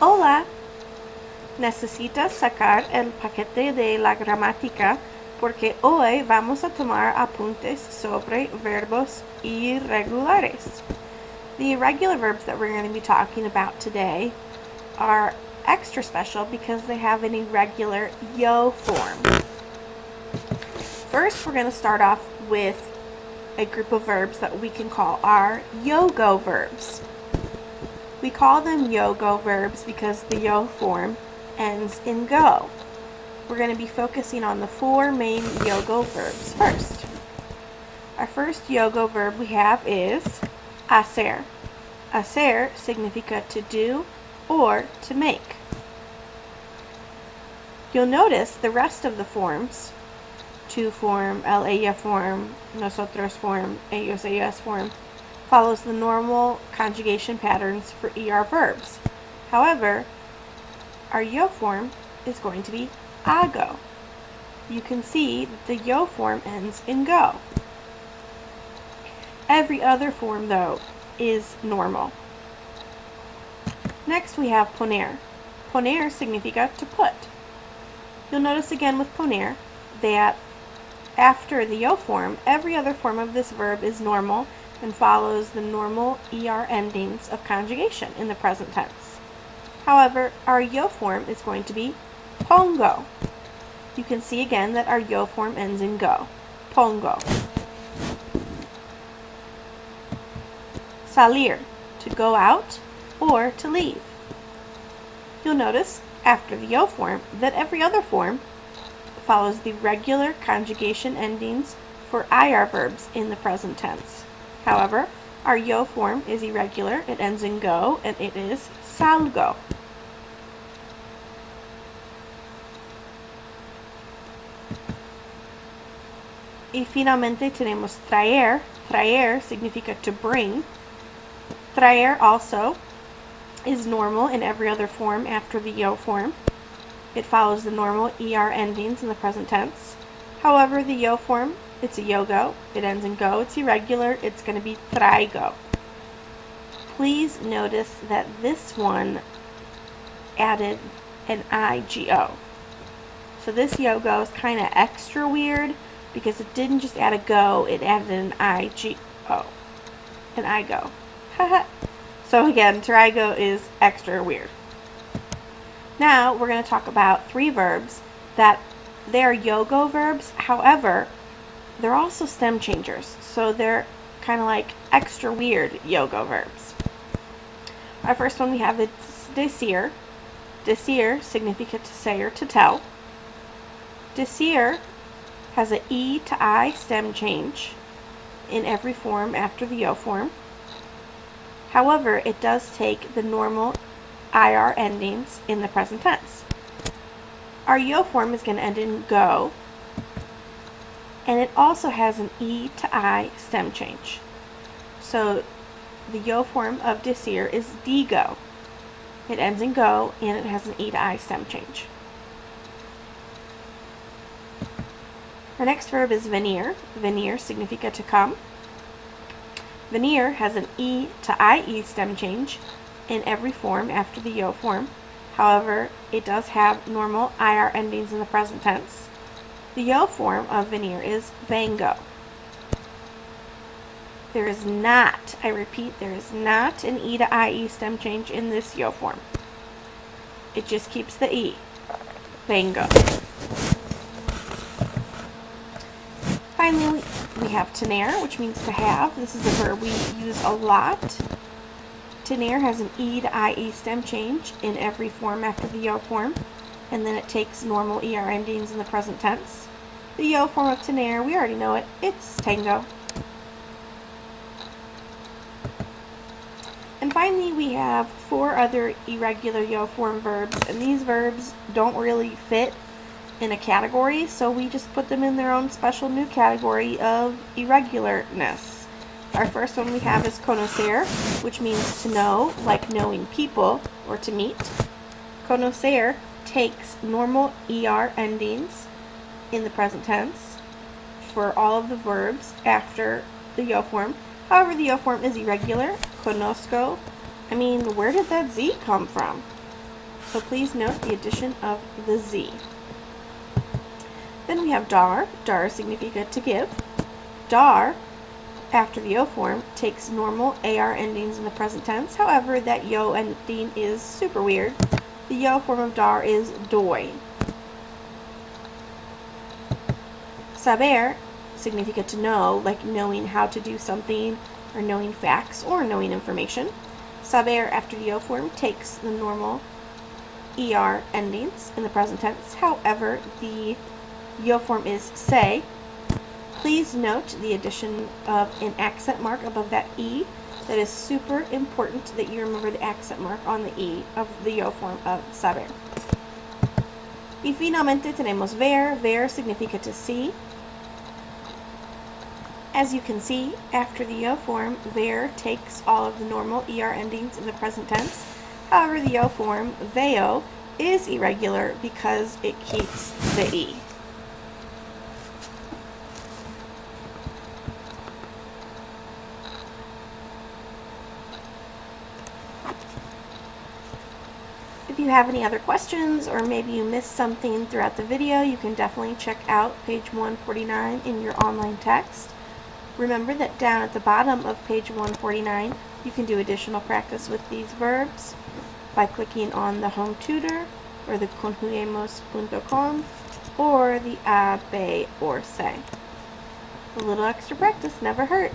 Hola, necesitas sacar el paquete de la gramática porque hoy vamos a tomar apuntes sobre verbos irregulares. The irregular verbs that we're going to be talking about today are extra special because they have an irregular yo form. First, we're going to start off with a group of verbs that we can call our yo-go verbs. We call them yo-go verbs because the yo form ends in go. We're going to be focusing on the four main yo-go verbs first. Our first yo-go verb we have is hacer. Hacer significa to do or to make. You'll notice the rest of the forms, tú form, él, ella form, nosotros form, ellos, ellas form, follows the normal conjugation patterns for ER verbs. However, our yo form is going to be hago. You can see that the yo form ends in go. Every other form, though, is normal. Next we have poner. Poner significa to put. You'll notice again with poner that after the yo form, every other form of this verb is normal and follows the normal ER endings of conjugation in the present tense. However, our yo form is going to be pongo. You can see again that our yo form ends in go. Pongo. Salir, to go out or to leave. You'll notice after the yo form that every other form follows the regular conjugation endings for IR verbs in the present tense. However, our yo form is irregular, it ends in go, and it is salgo. Y finalmente tenemos traer. Traer significa to bring. Traer also is normal in every other form after the yo form. It follows the normal ER endings in the present tense. However, the yo form, it's a yo-go. It ends in go. It's irregular. It's going to be traigo. Please notice that this one added an IGO. So this yo-go is kind of extra weird because it didn't just add a go, it added an IGO. An I-go. So again, traigo is extra weird. Now we're going to talk about three verbs that they're yo-go verbs. However, they're also stem changers, so they're kind of like extra weird yo-go verbs. Our first one we have is decir. Decir significa to say or to tell. Decir has an E to I stem change in every form after the yo form. However, it does take the normal IR endings in the present tense. Our yo form is going to end in go, and it also has an E to I stem change. So the yo form of decir is digo. It ends in go and it has an E to I stem change. Our next verb is venir. Venir significa to come. Venir has an E to IE stem change in every form after the yo form. However, it does have normal IR endings in the present tense. The yo form of venir is vengo. There is not, I repeat, there is not an E to IE stem change in this yo form. It just keeps the E. Vengo. Finally, we have tener, which means to have. This is a verb we use a lot. Tener has an E to IE stem change in every form after the yo form, and then it takes normal ER endings in the present tense. The yo form of tener, we already know it, it's tango. And finally, we have four other irregular yo form verbs, and these verbs don't really fit in a category, so we just put them in their own special new category of irregularness. Our first one we have is conocer, which means to know, like knowing people, or to meet. Conocer takes normal ER endings in the present tense for all of the verbs after the yo form. However, the yo form is irregular. Conozco. I mean, where did that Z come from? So please note the addition of the Z. Then we have dar. Dar significa to give. Dar, after the yo form, takes normal AR endings in the present tense. However, that yo ending is super weird. The yo form of dar is doy. Saber significa to know, like knowing how to do something, or knowing facts, or knowing information. Saber, after the yo form, takes the normal ER endings in the present tense. However, the yo form is say. Please note the addition of an accent mark above that E. That is super important that you remember the accent mark on the E of the yo form of saber. Y finalmente tenemos ver. Ver significa to see. As you can see, after the yo form, ver takes all of the normal ER endings in the present tense. However, the yo form, veo, is irregular because it keeps the E. If you have any other questions, or maybe you missed something throughout the video, you can definitely check out page 149 in your online text. Remember that down at the bottom of page 149, you can do additional practice with these verbs by clicking on the home tutor, or the conjuguemos.com, or the a, be, or say. A little extra practice never hurt.